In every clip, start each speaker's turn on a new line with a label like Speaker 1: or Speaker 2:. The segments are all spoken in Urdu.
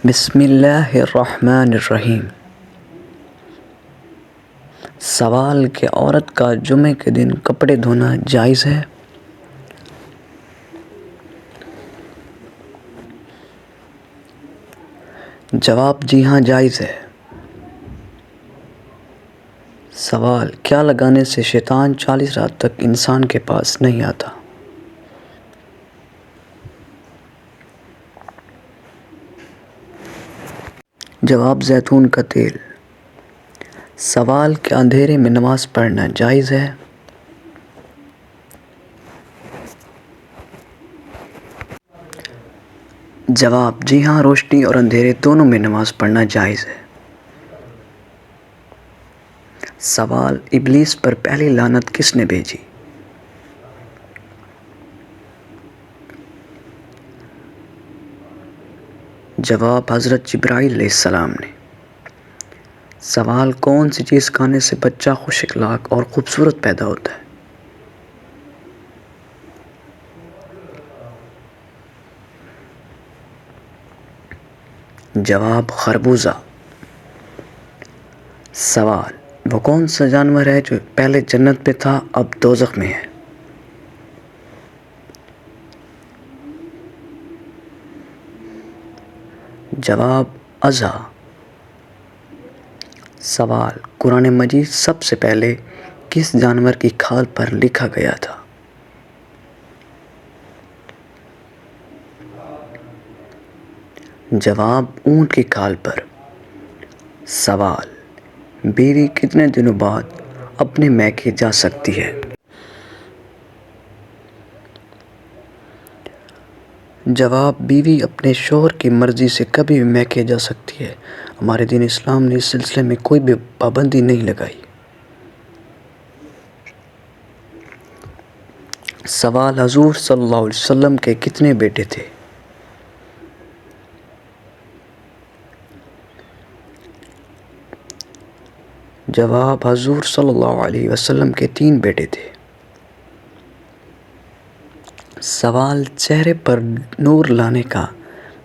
Speaker 1: بسم اللہ الرحمن الرحیم۔ سوال کہ عورت کا جمعے کے دن کپڑے دھونا جائز ہے؟ جواب جی ہاں جائز ہے۔ سوال کیا لگانے سے شیطان 40 رات تک انسان کے پاس نہیں آتا؟ جواب زیتون کا تیل۔ سوال کہ اندھیرے میں نماز پڑھنا جائز ہے؟ جواب جی ہاں، روشنی اور اندھیرے دونوں میں نماز پڑھنا جائز ہے۔ سوال ابلیس پر پہلی لعنت کس نے بھیجی؟ جواب حضرت جبرائیل علیہ السلام نے۔ سوال کون سی چیز کھانے سے بچہ خوش اخلاق اور خوبصورت پیدا ہوتا ہے؟ جواب خربوزہ۔ سوال وہ کون سا جانور ہے جو پہلے جنت میں تھا اب دوزخ میں ہے؟ جواب اژدھا۔ سوال قرآن مجید سب سے پہلے کس جانور کی کھال پر لکھا گیا تھا؟ جواب اونٹ کی کھال پر۔ سوال بیوی کتنے دنوں بعد اپنے میکے جا سکتی ہے؟ جواب بیوی اپنے شوہر کی مرضی سے کبھی بھی میکے جا سکتی ہے۔ ہمارے دین اسلام نے اس سلسلے میں کوئی بھی پابندی نہیں لگائی۔ سوال حضور صلی اللہ علیہ وسلم کے کتنے بیٹے تھے؟ جواب حضور صلی اللہ علیہ وسلم کے 3 بیٹے تھے۔ سوال چہرے پر نور لانے کا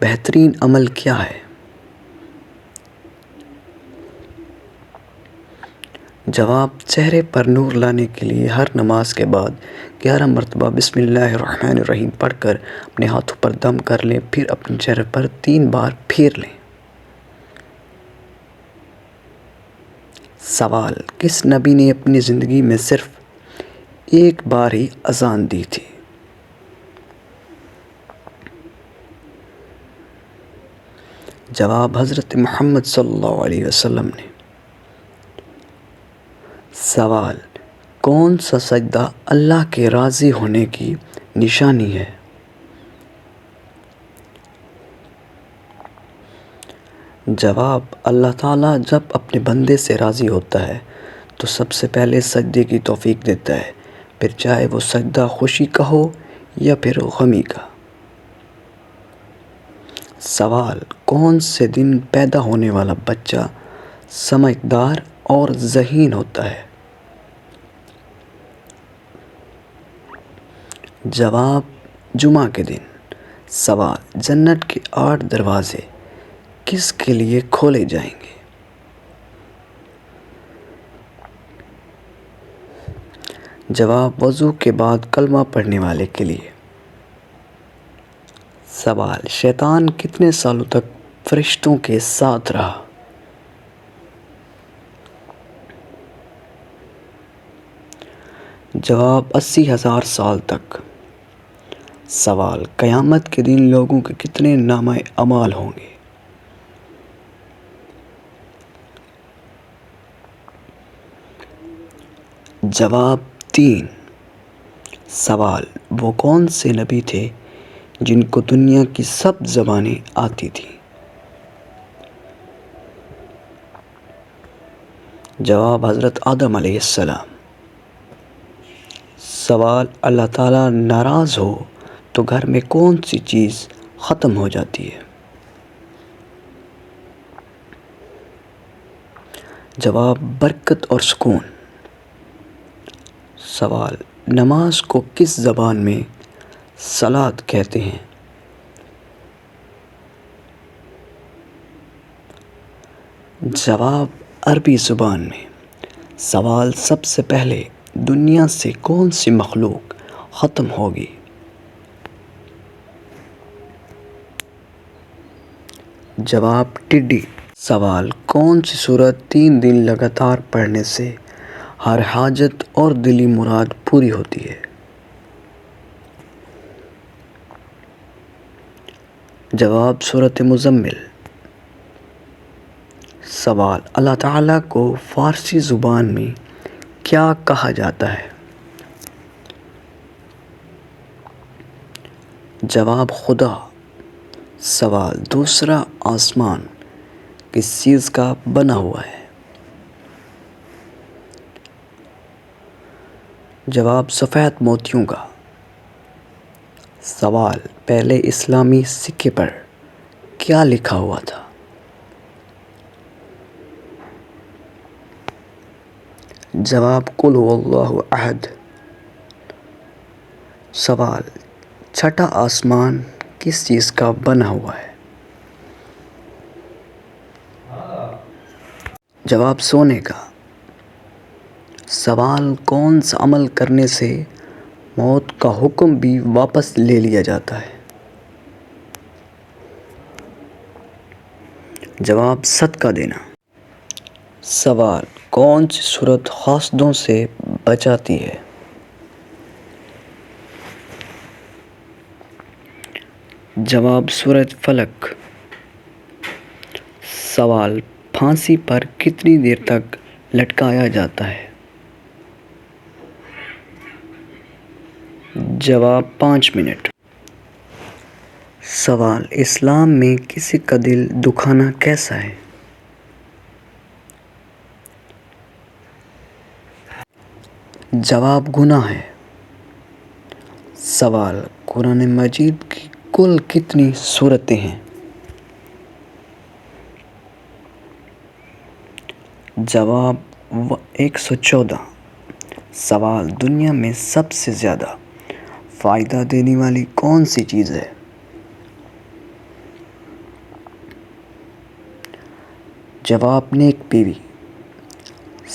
Speaker 1: بہترین عمل کیا ہے؟ جواب چہرے پر نور لانے کے لیے ہر نماز کے بعد 11 مرتبہ بسم اللہ الرحمن الرحیم پڑھ کر اپنے ہاتھوں پر دم کر لیں، پھر اپنے چہرے پر 3 بار پھیر لیں۔ سوال کس نبی نے اپنی زندگی میں صرف ایک بار ہی اذان دی تھی؟ جواب حضرت محمد صلی اللہ علیہ وسلم نے۔ سوال کون سا سجدہ اللہ کے راضی ہونے کی نشانی ہے؟ جواب اللہ تعالیٰ جب اپنے بندے سے راضی ہوتا ہے تو سب سے پہلے سجدے کی توفیق دیتا ہے، پھر چاہے وہ سجدہ خوشی کا ہو یا پھر غمی کا۔ سوال کون سے دن پیدا ہونے والا بچہ سمجھدار اور ذہین ہوتا ہے؟ جواب جمعہ کے دن۔ سوال جنت کے 8 دروازے کس کے لیے کھولے جائیں گے؟ جواب وضو کے بعد کلمہ پڑھنے والے کے لیے۔ سوال شیطان کتنے سالوں تک فرشتوں کے ساتھ رہا؟ جواب 80,000 سال تک۔ سوال قیامت کے دن لوگوں کے کتنے نامہ اعمال ہوں گے؟ جواب 3۔ سوال وہ کون سے نبی تھے جن کو دنیا کی سب زبانیں آتی تھیں؟ جواب حضرت آدم علیہ السلام۔ سوال اللہ تعالیٰ ناراض ہو تو گھر میں کون سی چیز ختم ہو جاتی ہے؟ جواب برکت اور سکون۔ سوال نماز کو کس زبان میں صلاۃ کہتے ہیں؟ جواب عربی زبان میں سوال سب سے پہلے دنیا سے کون سی مخلوق ختم ہوگی؟ جواب ٹڈی۔ سوال کون سی سورت 3 دن لگاتار پڑھنے سے ہر حاجت اور دلی مراد پوری ہوتی ہے؟ جواب سورۃ مزمل۔ سوال اللہ تعالیٰ کو فارسی زبان میں کیا کہا جاتا ہے؟ جواب خدا۔ سوال دوسرا آسمان کس چیز کا بنا ہوا ہے؟ جواب سفید موتیوں کا۔ سوال پہلے اسلامی سکے پر کیا لکھا ہوا تھا؟ جواب قل هو اللہ احد۔ سوال چھٹا آسمان کس چیز کا بنا ہوا ہے؟ جواب سونے کا۔ سوال کون سا عمل کرنے سے موت کا حکم بھی واپس لے لیا جاتا ہے؟ جواب صدقہ دینا۔ سوال کون سی سورت حاسدوں سے بچاتی ہے؟ جواب سورۃ فلق۔ سوال پھانسی پر کتنی دیر تک لٹکایا جاتا ہے؟ جواب 5 منٹ۔ سوال اسلام میں کسی کا دل دکھانا کیسا ہے؟ جواب گناہ ہے۔ سوال قرآن مجید کی کل کتنی سورتیں ہیں؟ جواب 114۔ سوال دنیا میں سب سے زیادہ فائدہ دینے والی کون سی چیز ہے؟ جواب نیک بیوی۔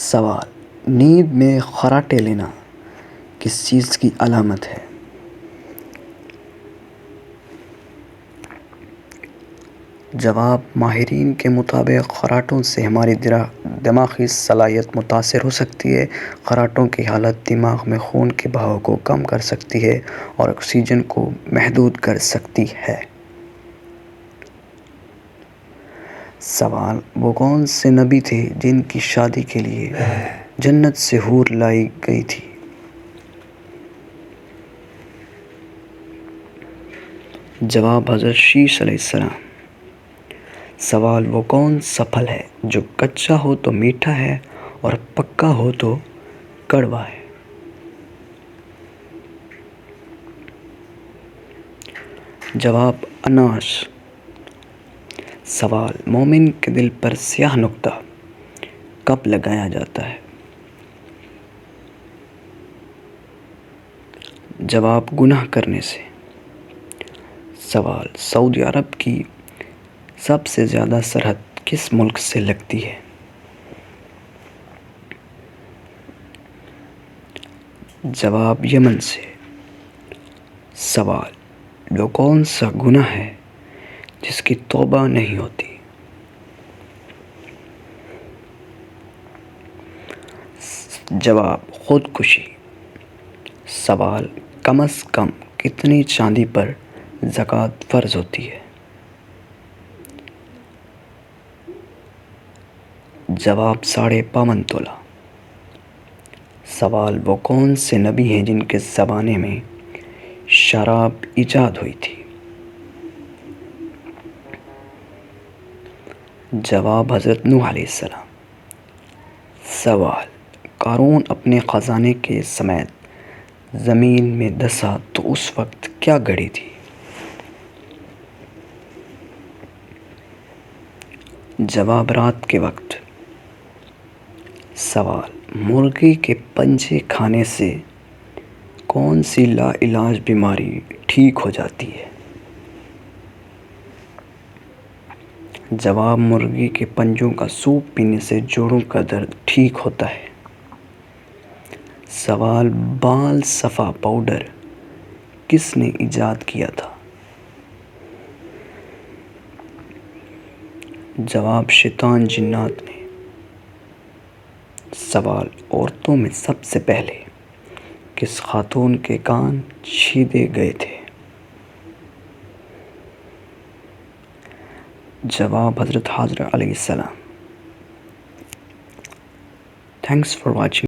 Speaker 1: سوال نیند میں خراٹے لینا کس چیز کی علامت ہے؟ جواب ماہرین کے مطابق خراٹوں سے ہماری دماغی صلاحیت متاثر ہو سکتی ہے۔ خراٹوں کی حالت دماغ میں خون کے بہاؤ کو کم کر سکتی ہے اور آکسیجن کو محدود کر سکتی ہے۔ سوال وہ کون سے نبی تھے جن کی شادی کے لیے جنت سے حور لائی گئی تھی؟ جواب حضرت شیش علیہ السلام۔ سوال وہ کون سا پھل ہے جو کچا ہو تو میٹھا ہے اور پکا ہو تو کڑوا ہے؟ جواب اناس۔ سوال مومن کے دل پر سیاہ نقطہ کب لگایا جاتا ہے؟ جواب گناہ کرنے سے۔ سوال سعودی عرب کی سب سے زیادہ سرحد کس ملک سے لگتی ہے؟ جواب یمن سے۔ سوال وہ کون سا گناہ ہے جس کی توبہ نہیں ہوتی؟ جواب خودکشی۔ سوال کم از کم کتنی چاندی پر زکوٰۃ فرض ہوتی ہے؟ جواب 52.5 تولہ۔ سوال وہ کون سے نبی ہیں جن کے زمانے میں شراب ایجاد ہوئی تھی؟ جواب حضرت نوح علیہ السلام۔ سوال قارون اپنے خزانے کے سمیت زمین میں دسا تو اس وقت کیا گھڑی تھی؟ جواب رات کے وقت۔ سوال مرغی کے پنجے کھانے سے کون سی لا علاج بیماری ٹھیک ہو جاتی ہے؟ جواب مرغی کے پنجوں کا سوپ پینے سے جوڑوں کا درد ٹھیک ہوتا ہے۔ سوال بال صفا پاؤڈر کس نے ایجاد کیا تھا؟ جواب شیطان جنات نے۔ سوال عورتوں میں سب سے پہلے کس خاتون کے کان چھیدے گئے تھے؟ جواب حضرت حاجرہ علیہ السلام۔ Thanks for watching.